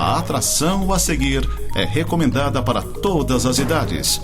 A atração a seguir é recomendada para todas as idades.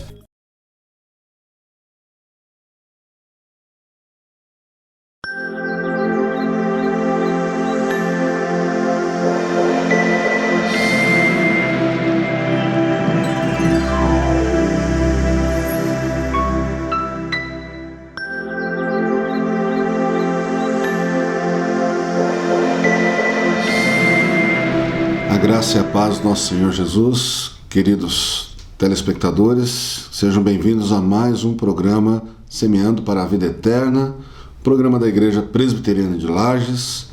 A graça e a paz do nosso Senhor Jesus, queridos telespectadores, sejam bem-vindos a mais um programa Semeando para a Vida Eterna, programa da Igreja Presbiteriana de Lages,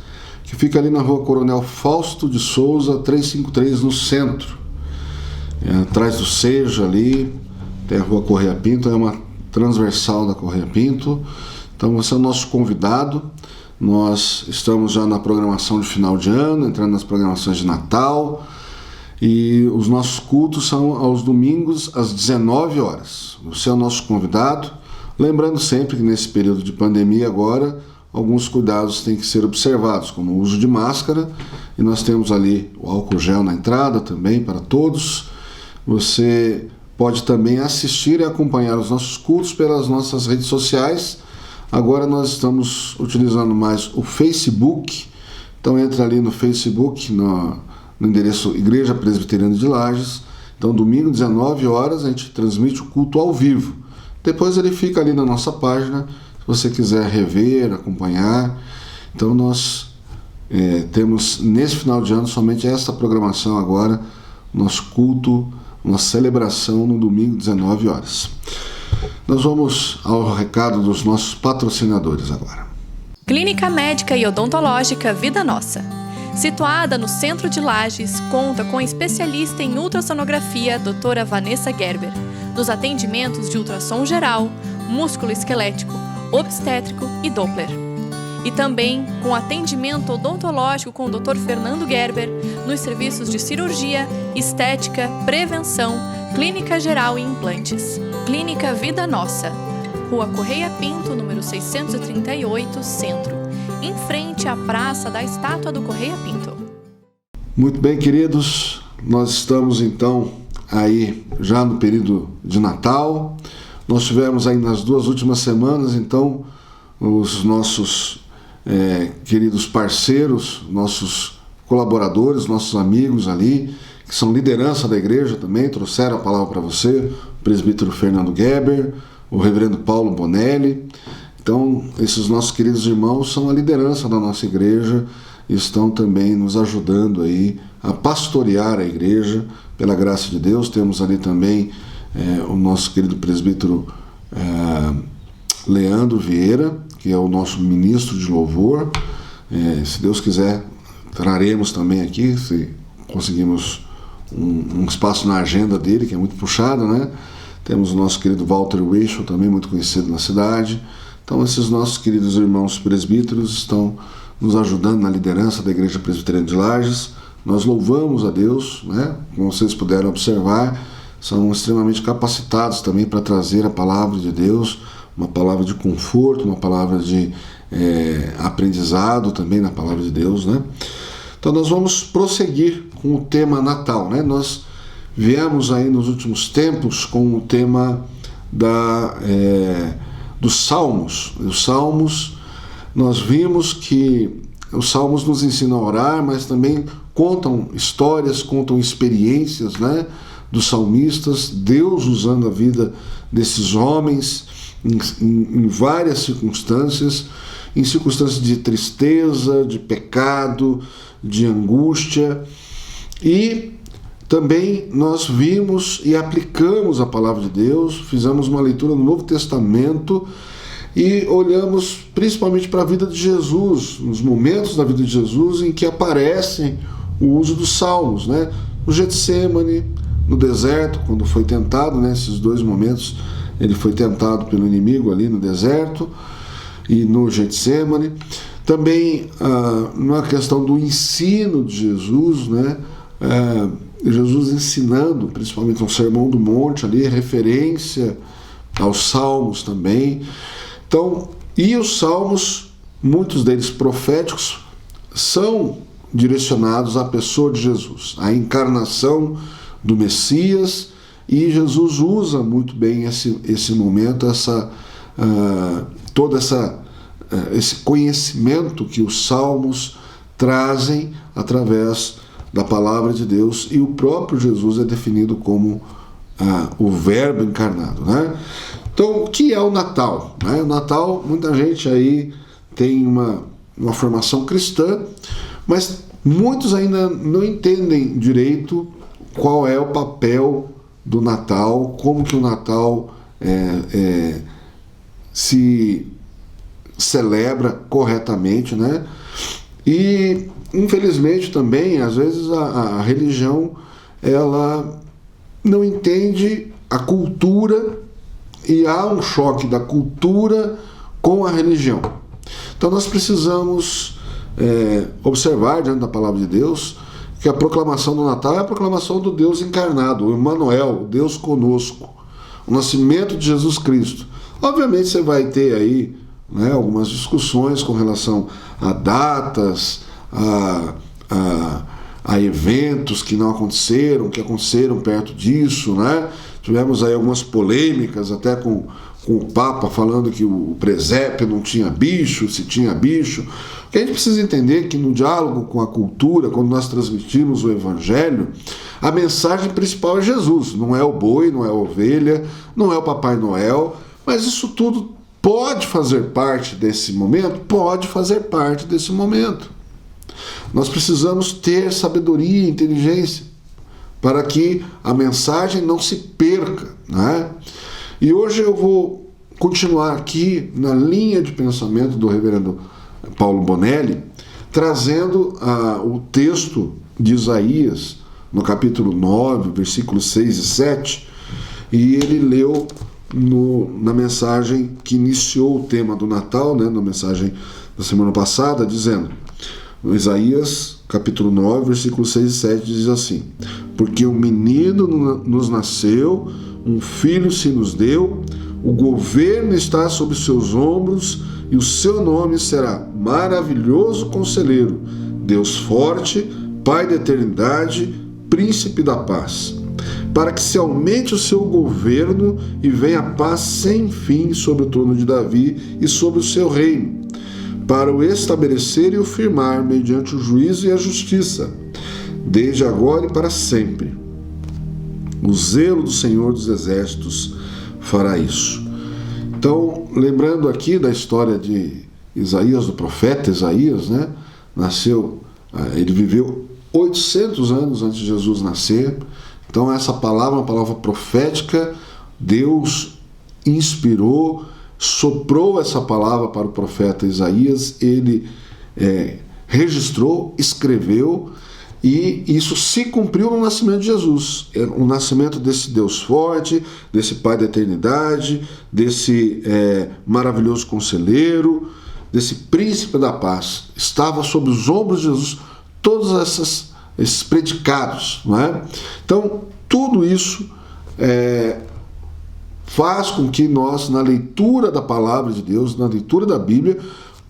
que fica ali na rua Coronel Fausto de Souza, 353, no centro. Atrás do Seja ali, tem a rua Correia Pinto, é uma transversal da Correia Pinto. Então você é o nosso convidado. Nós estamos já na programação de final de ano, entrando nas programações de Natal, e os nossos cultos são aos domingos às 19 horas. Você é o nosso convidado, lembrando sempre que nesse período de pandemia agora, alguns cuidados têm que ser observados, como o uso de máscara, e nós temos ali o álcool gel na entrada também para todos. Você pode também assistir e acompanhar os nossos cultos pelas nossas redes sociais. Agora nós estamos utilizando mais o Facebook, então entra ali no Facebook, no endereço Igreja Presbiteriana de Lages. Então domingo, 19 horas, a gente transmite o culto ao vivo. Depois ele fica ali na nossa página, se você quiser rever, acompanhar. Então nós temos nesse final de ano somente essa programação agora, nosso culto, nossa celebração no domingo, 19 horas. Nós vamos ao recado dos nossos patrocinadores agora. Clínica Médica e Odontológica Vida Nossa. Situada no centro de Lages, conta com a especialista em ultrassonografia, doutora Vanessa Gerber, nos atendimentos de ultrassom geral, músculo esquelético, obstétrico e Doppler. E também com atendimento odontológico com o Dr. Fernando Gerber, nos serviços de cirurgia, estética, prevenção, clínica geral e implantes. Clínica Vida Nossa, Rua Correia Pinto, número 638, Centro, em frente à Praça da Estátua do Correia Pinto. Muito bem, queridos, nós estamos então aí já no período de Natal. Nós tivemos aí nas 2 últimas semanas, então, os nossos queridos parceiros, nossos colaboradores, nossos amigos ali, que são liderança da igreja também, trouxeram a palavra para você, o presbítero Fernando Gerber, o reverendo Paulo Bonelli. Então, esses nossos queridos irmãos são a liderança da nossa igreja e estão também nos ajudando aí a pastorear a igreja, pela graça de Deus. Temos ali também o nosso querido presbítero Leandro Vieira, que é o nosso ministro de louvor. Se Deus quiser, traremos também aqui, se conseguimos um espaço na agenda dele, que é muito puxado, né? Temos o nosso querido Walter Weichel, também muito conhecido na cidade. Então esses nossos queridos irmãos presbíteros estão nos ajudando na liderança da Igreja Presbiteriana de Lages. Nós louvamos a Deus, né? Como vocês puderam observar, são extremamente capacitados também para trazer a palavra de Deus, uma palavra de conforto, uma palavra de aprendizado também na palavra de Deus, né? Então nós vamos prosseguir com o tema Natal, né? Nós viemos aí nos últimos tempos com o tema dos Salmos. Os Salmos, nós vimos que os Salmos nos ensinam a orar, mas também contam histórias, contam experiências, né, dos salmistas, Deus usando a vida desses homens em várias circunstâncias, em circunstâncias de tristeza, de pecado, de angústia. E também nós vimos e aplicamos a palavra de Deus, fizemos uma leitura no Novo Testamento e olhamos principalmente para a vida de Jesus, nos momentos da vida de Jesus em que aparecem o uso dos salmos, né? No Getsêmani, no deserto, quando foi tentado, né? Esses 2 momentos ele foi tentado pelo inimigo ali no deserto e no Getsêmani. Também na questão do ensino de Jesus, né? Jesus ensinando, principalmente no Sermão do Monte ali, referência aos salmos também. Então, e os salmos, muitos deles proféticos, são direcionados à pessoa de Jesus, à encarnação do Messias, e Jesus usa muito bem esse momento, esse conhecimento que os salmos trazem através da palavra de Deus, e o próprio Jesus é definido como o Verbo encarnado, né? Então, o que é o Natal? O Natal, muita gente aí tem uma formação cristã, mas muitos ainda não entendem direito qual é o papel do Natal, como que o Natal se celebra corretamente, né? E, infelizmente, também, às vezes, a religião, ela não entende a cultura, e há um choque da cultura com a religião. Então nós precisamos observar diante da palavra de Deus que a proclamação do Natal é a proclamação do Deus encarnado, o Emmanuel, o Deus conosco, o nascimento de Jesus Cristo. Obviamente você vai ter aí, né, algumas discussões com relação a datas, a eventos que não aconteceram, que aconteceram perto disso, né? Tivemos aí algumas polêmicas, até com o Papa falando que o presépio não tinha bicho, se tinha bicho. O que a gente precisa entender é que no diálogo com a cultura, quando nós transmitimos o Evangelho, a mensagem principal é Jesus, não é o boi, não é a ovelha, não é o Papai Noel, mas isso tudo pode fazer parte desse momento? Pode fazer parte desse momento. Nós precisamos ter sabedoria e inteligência para que a mensagem não se perca, né? E hoje eu vou continuar aqui na linha de pensamento do reverendo Paulo Bonelli, trazendo o texto de Isaías, no capítulo 9, versículos 6 e 7, e ele leu na mensagem que iniciou o tema do Natal, né, na mensagem da semana passada, dizendo: Isaías, capítulo 9, versículos 6 e 7, diz assim: porque um menino nos nasceu, um filho se nos deu, o governo está sobre seus ombros, e o seu nome será Maravilhoso Conselheiro, Deus Forte, Pai da Eternidade, Príncipe da Paz. Para que se aumente o seu governo e venha a paz sem fim sobre o trono de Davi e sobre o seu reino, para o estabelecer e o firmar mediante o juízo e a justiça, desde agora e para sempre. O zelo do Senhor dos Exércitos fará isso. Então, lembrando aqui da história de Isaías, do profeta Isaías, né? Ele viveu 800 anos antes de Jesus nascer. Então, essa palavra é uma palavra profética. Deus inspirou, soprou essa palavra para o profeta Isaías, ele registrou, escreveu, e isso se cumpriu no nascimento de Jesus, o nascimento desse Deus forte, desse Pai da Eternidade, desse maravilhoso conselheiro, desse príncipe da paz. Estava sobre os ombros de Jesus todos esses predicados, não é? Então, tudo isso faz com que nós, na leitura da palavra de Deus, na leitura da Bíblia,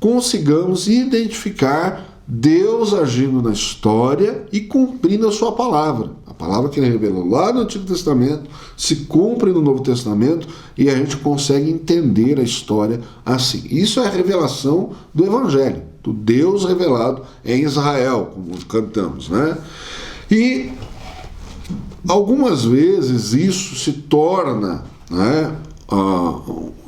consigamos identificar Deus agindo na história e cumprindo a sua palavra. A palavra que ele revelou lá no Antigo Testamento se cumpre no Novo Testamento, e a gente consegue entender a história assim. Isso é a revelação do Evangelho, do Deus revelado em Israel, como cantamos, né? E algumas vezes isso se torna, né,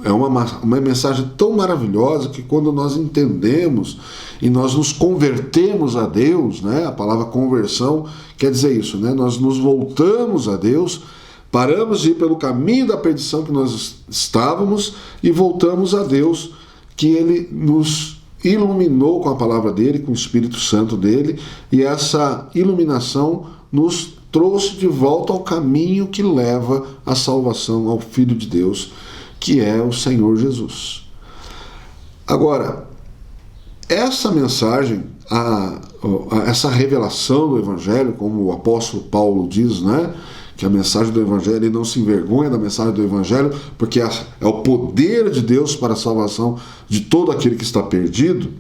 uma mensagem tão maravilhosa que, quando nós entendemos e nós nos convertemos a Deus, né, a palavra conversão quer dizer isso, né, nós nos voltamos a Deus, paramos de ir pelo caminho da perdição que nós estávamos e voltamos a Deus, que Ele nos iluminou com a palavra dEle, com o Espírito Santo dEle, e essa iluminação nos trouxe de volta ao caminho que leva à salvação, ao Filho de Deus, que é o Senhor Jesus. Agora, essa mensagem, essa revelação do Evangelho, como o apóstolo Paulo diz, né, que a mensagem do Evangelho, ele não se envergonha da mensagem do Evangelho, porque é o poder de Deus para a salvação de todo aquele que está perdido,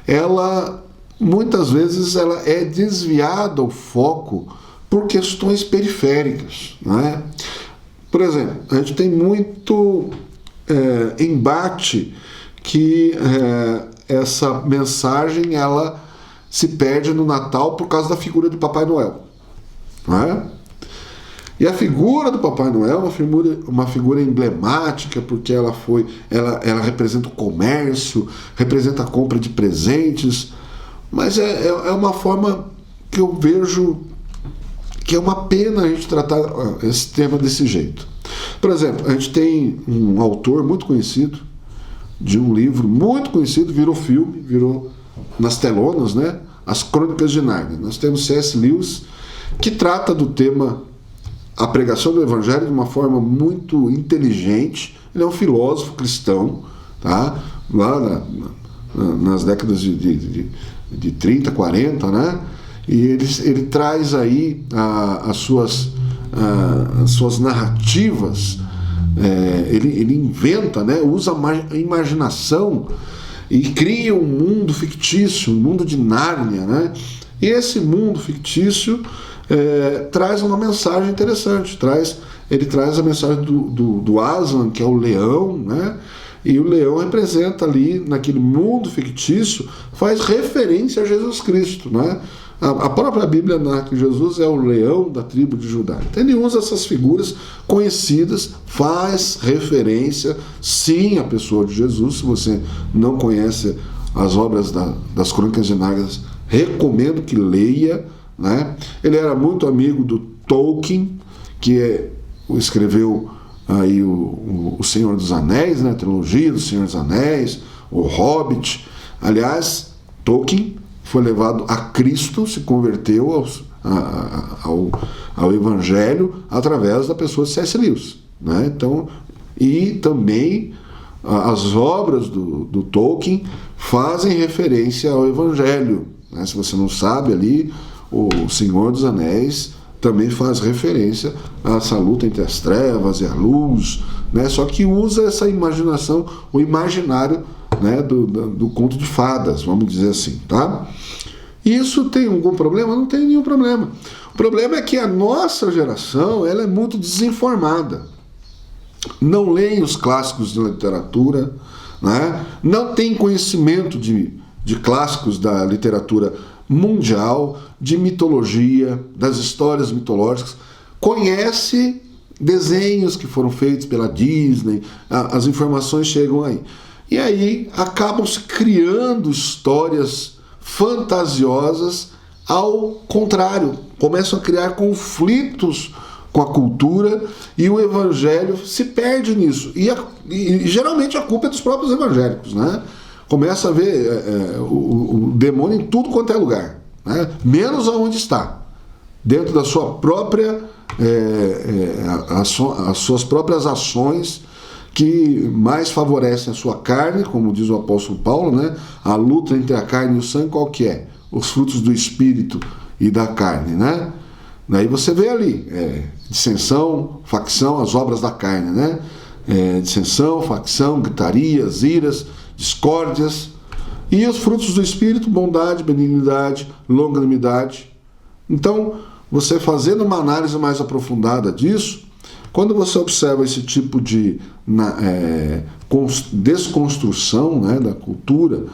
ela muitas vezes ela é desviada o foco por questões periféricas, né? Por exemplo, a gente tem muito embate que essa mensagem ela se perde no Natal por causa da figura de Papai Noel, né? E a figura do Papai Noel é uma figura emblemática, porque ela representa o comércio, representa a compra de presentes, mas é uma forma que eu vejo que é uma pena a gente tratar esse tema desse jeito. Por exemplo, a gente tem um autor muito conhecido, de um livro muito conhecido, virou filme, virou nas telonas, né? As Crônicas de Nárnia. Nós temos C.S. Lewis, que trata do tema a pregação do Evangelho de uma forma muito inteligente. Ele é um filósofo cristão, tá? Lá nas décadas de 30, 40, né? E ele traz aí as suas narrativas, ele inventa, né? Usa a imaginação e cria um mundo fictício, um mundo de Nárnia, né? E esse mundo fictício traz uma mensagem interessante. Ele traz a mensagem do Aslan, que é o leão, né? E o leão representa ali, naquele mundo fictício, faz referência a Jesus Cristo, né? A própria Bíblia narra que Jesus é o leão da tribo de Judá. Então ele usa essas figuras conhecidas, faz referência, sim, à pessoa de Jesus. Se você não conhece as obras das Crônicas de Nárnia, recomendo que leia, né? Ele era muito amigo do Tolkien, que escreveu aí o Senhor dos Anéis, né? A trilogia do Senhor dos Anéis, o Hobbit. Aliás, Tolkien foi levado a Cristo, se converteu ao Evangelho através da pessoa de C.S. Lewis, né? Então, e também as obras do Tolkien fazem referência ao Evangelho, né? Se você não sabe, ali o Senhor dos Anéis também faz referência a essa luta entre as trevas e a luz, né? Só que usa essa imaginação, o imaginário, né, do conto de fadas, vamos dizer assim, tá? Isso tem algum problema? Não tem nenhum problema. O problema é que a nossa geração ela é muito desinformada. Não leem os clássicos de literatura, né? Não tem conhecimento de clássicos da literatura mundial, de mitologia, das histórias mitológicas, conhece desenhos que foram feitos pela Disney, as informações chegam aí. E aí acabam se criando histórias fantasiosas ao contrário, começam a criar conflitos com a cultura e o evangelho se perde nisso. E geralmente a culpa é dos próprios evangélicos, né? Começa a ver o demônio em tudo quanto é lugar, né? Menos aonde está, dentro da sua própria as suas próprias ações que mais favorecem a sua carne, como diz o apóstolo Paulo, né? A luta entre a carne e o sangue, qual que é? Os frutos do espírito e da carne, né? Daí você vê ali dissensão, facção, as obras da carne, né? Dissensão, facção, gritarias, iras, discórdias. E os frutos do espírito, bondade, benignidade, longanimidade. Então, você fazendo uma análise mais aprofundada disso, quando você observa esse tipo de desconstrução, né, da cultura,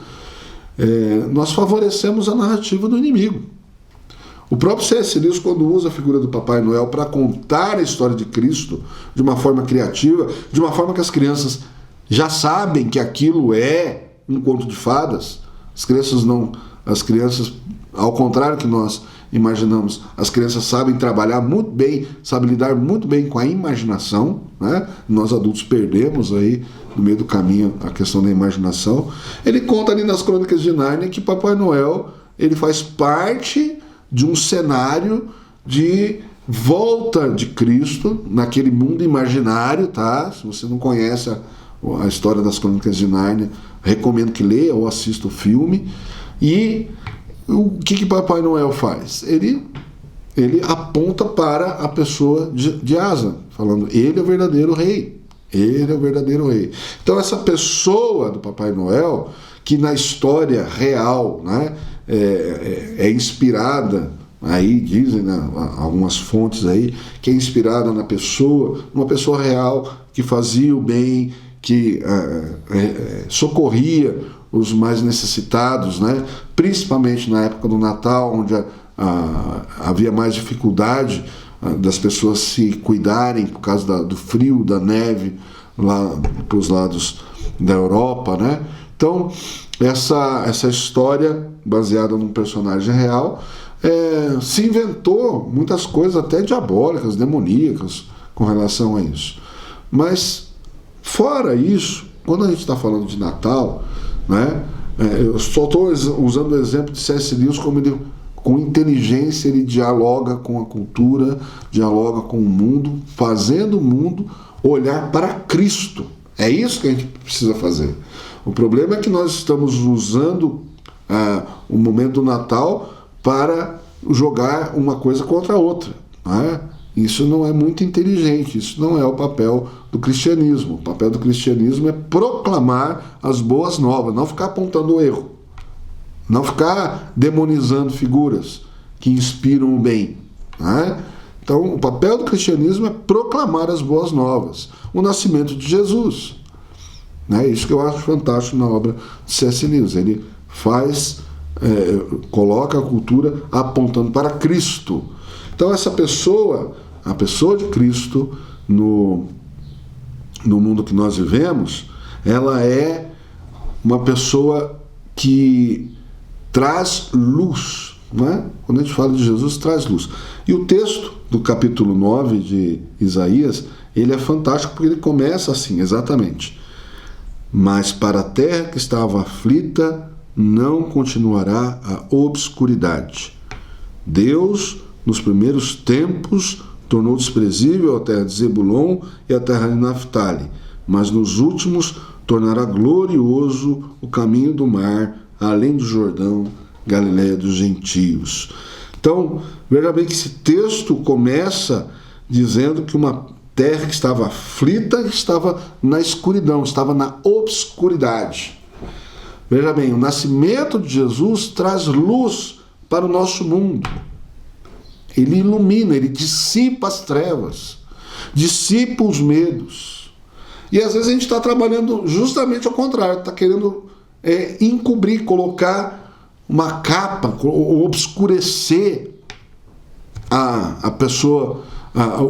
nós favorecemos a narrativa do inimigo. O próprio C.S. Lewis, quando usa a figura do Papai Noel para contar a história de Cristo de uma forma criativa, de uma forma que as crianças já sabem que aquilo é um conto de fadas, as crianças, ao contrário que nós imaginamos, as crianças sabem trabalhar muito bem, sabem lidar muito bem com a imaginação, né? Nós adultos perdemos aí no meio do caminho a questão da imaginação. Ele conta ali nas Crônicas de Nárnia que Papai Noel ele faz parte de um cenário de volta de Cristo naquele mundo imaginário, tá? Se você não conhece a história das Crônicas de Nárnia, recomendo que leia ou assista o filme. E o que Papai Noel faz? Ele aponta para a pessoa de Aslan, falando, ele é o verdadeiro rei. Ele é o verdadeiro rei. Então essa pessoa do Papai Noel, que na história real, né, é inspirada, aí dizem, né, algumas fontes aí, que é inspirada na pessoa, uma pessoa real que fazia o bem, que socorria os mais necessitados, né? Principalmente na época do Natal, onde havia mais dificuldade das pessoas se cuidarem por causa do frio, da neve, lá para os lados da Europa, né? Então, essa história, baseada num personagem real, se inventou muitas coisas até diabólicas, demoníacas, com relação a isso. Mas, fora isso, quando a gente está falando de Natal, né, eu só estou usando o exemplo de C.S. Lewis, como ele, com inteligência, ele dialoga com a cultura, dialoga com o mundo, fazendo o mundo olhar para Cristo. É isso que a gente precisa fazer. O problema é que nós estamos usando o momento do Natal para jogar uma coisa contra a outra, né? Isso não é muito inteligente, isso não é o papel do cristianismo. O papel do cristianismo é proclamar as boas novas, não ficar apontando o erro, não ficar demonizando figuras que inspiram o bem, né? Então, o papel do cristianismo é proclamar as boas novas, o nascimento de Jesus. É isso que eu acho fantástico na obra de C.S. Lewis. Ele coloca a cultura apontando para Cristo. Então, essa pessoa, a pessoa de Cristo no mundo que nós vivemos, ela é uma pessoa que traz luz, não é? Quando a gente fala de Jesus, traz luz. E o texto do capítulo 9 de Isaías, ele é fantástico porque ele começa assim, exatamente. Mas para a terra que estava aflita, não continuará a obscuridade. Deus, nos primeiros tempos, tornou desprezível a terra de Zebulon e a terra de Naftali, mas nos últimos tornará glorioso o caminho do mar, além do Jordão, Galiléia dos gentios. Então, veja bem que esse texto começa dizendo que uma terra que estava aflita estava na escuridão, estava na obscuridade. Veja bem, o nascimento de Jesus traz luz para o nosso mundo. Ele ilumina, ele dissipa as trevas, dissipa os medos. E às vezes a gente está trabalhando justamente ao contrário, está querendo encobrir, colocar uma capa, ou obscurecer a pessoa,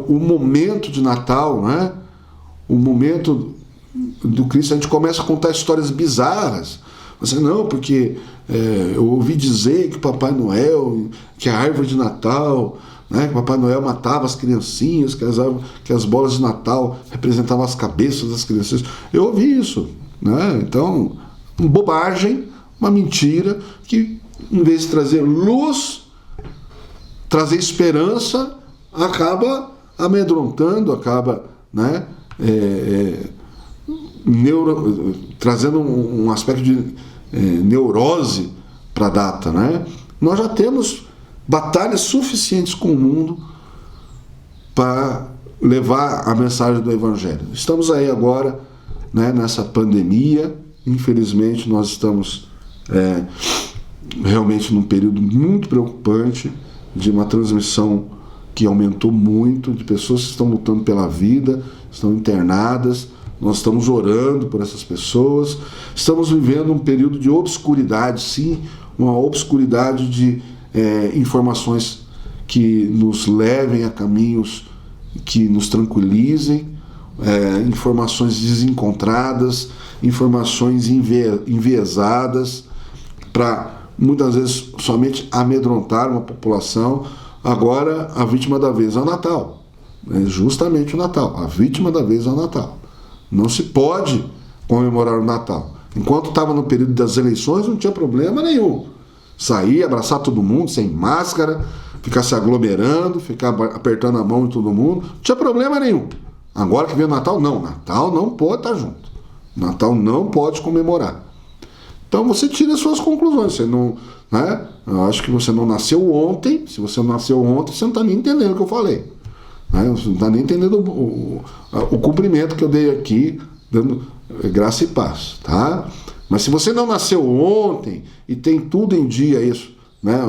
o momento de Natal, né? O momento do Cristo. A gente começa a contar histórias bizarras. Você, não, porque eu ouvi dizer que Papai Noel, que a árvore de Natal, né, que Papai Noel matava as criancinhas, que as bolas de Natal representavam as cabeças das crianças. Eu ouvi isso, né? Então, uma bobagem, uma mentira, que em vez de trazer luz, trazer esperança, acaba amedrontando, acaba, né, trazendo um aspecto de neurose para a data, né? Nós já temos batalhas suficientes com o mundo para levar a mensagem do Evangelho. Estamos aí agora, né, nessa pandemia. Infelizmente, nós estamos realmente num período muito preocupante de uma transmissão que aumentou muito, de pessoas que estão lutando pela vida, estão internadas. Nós estamos orando por essas pessoas. Estamos vivendo um período de obscuridade, sim, uma obscuridade de informações que nos levem a caminhos que nos tranquilizem, informações desencontradas, informações enviesadas, para muitas vezes somente amedrontar uma população. Agora, a vítima da vez é o Natal. É justamente o Natal. A vítima da vez é o Natal. Não se pode comemorar o Natal. Enquanto estava no período das eleições, não tinha problema nenhum. Sair, abraçar todo mundo, sem máscara, ficar se aglomerando, ficar apertando a mão de todo mundo, não tinha problema nenhum. Agora que vem o Natal, não. Natal não pode estar junto. Natal não pode comemorar. Então você tira as suas conclusões. Você não, né? Eu acho que você não nasceu ontem. Se você não nasceu ontem, você não está nem entendendo o que eu falei. Né? Você não está nem entendendo o cumprimento que eu dei aqui, dando graça e paz. Tá? Mas se você não nasceu ontem e tem tudo em dia isso, né,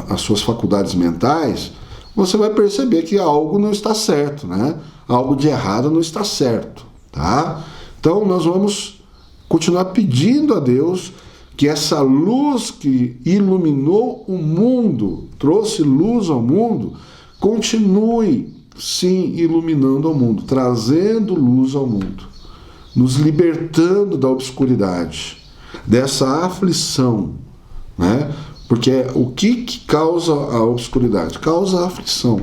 as suas faculdades mentais, você vai perceber que algo não está certo, né? Algo de errado não está certo, tá? Então nós vamos continuar pedindo a Deus que essa luz que iluminou o mundo, trouxe luz ao mundo, continue sim iluminando ao mundo, trazendo luz ao mundo, nos libertando da obscuridade, dessa aflição, né? Porque o que causa a obscuridade? Causa a aflição.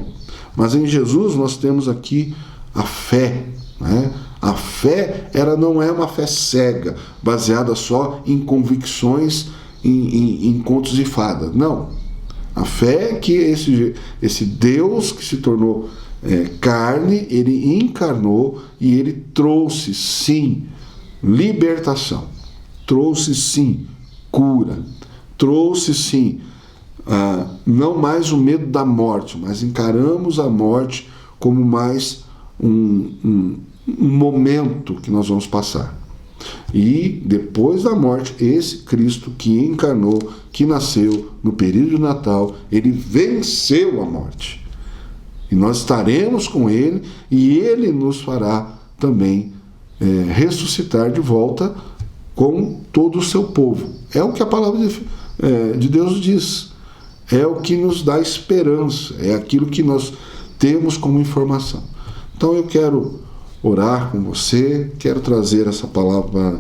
Mas em Jesus nós temos aqui a fé, né? A fé, ela não é uma fé cega, baseada só em convicções, em contos de fada. Não. A fé é que esse Deus que se tornou carne, ele encarnou e ele trouxe, sim, libertação. Trouxe, sim, cura. Trouxe, sim, não mais o medo da morte, mas encaramos a morte como mais um momento que nós vamos passar. E depois da morte, esse Cristo que encarnou, que nasceu no período de Natal, ele venceu a morte. E nós estaremos com ele e ele nos fará também ressuscitar de volta com todo o seu povo. É o que a palavra de Deus diz. É o que nos dá esperança. É aquilo que nós temos como informação. Então eu quero orar com você, quero trazer essa palavra para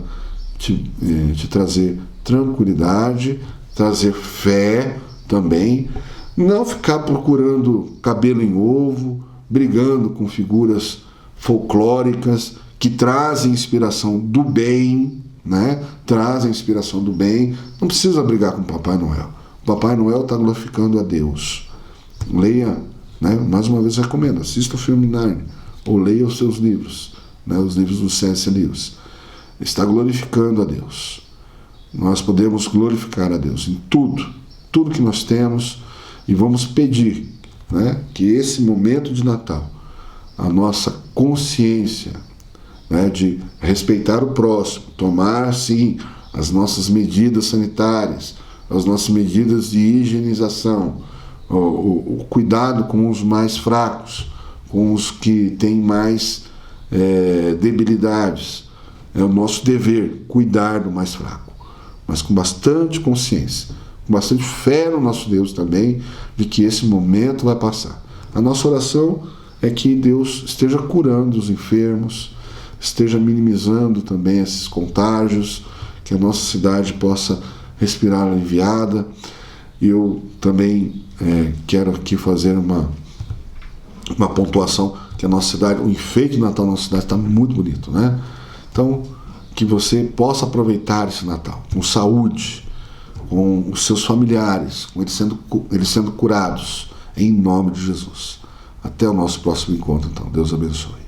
te trazer tranquilidade, trazer fé também. Não ficar procurando cabelo em ovo, brigando com figuras folclóricas que trazem inspiração do bem, né? Trazem inspiração do bem. Não precisa brigar com o Papai Noel. O Papai Noel está glorificando a Deus. Leia, né? Mais uma vez recomendo, assista o filme Nárnia, ou leia os seus livros, né? Os livros do C.S. Lewis. Está glorificando a Deus. Nós podemos glorificar a Deus em tudo que nós temos, e vamos pedir, né, que esse momento de Natal, a nossa consciência, né, de respeitar o próximo, tomar sim as nossas medidas sanitárias, as nossas medidas de higienização, o cuidado com os mais fracos, com os que têm mais debilidades. É o nosso dever cuidar do mais fraco, mas com bastante consciência, com bastante fé no nosso Deus também, de que esse momento vai passar. A nossa oração é que Deus esteja curando os enfermos, esteja minimizando também esses contágios, que a nossa cidade possa respirar aliviada. Eu também quero aqui fazer uma pontuação, que a nossa cidade, o enfeite de Natal da nossa cidade está muito bonito, né? Então, que você possa aproveitar esse Natal com saúde, com os seus familiares, com eles sendo curados, em nome de Jesus. Até o nosso próximo encontro, então. Deus abençoe.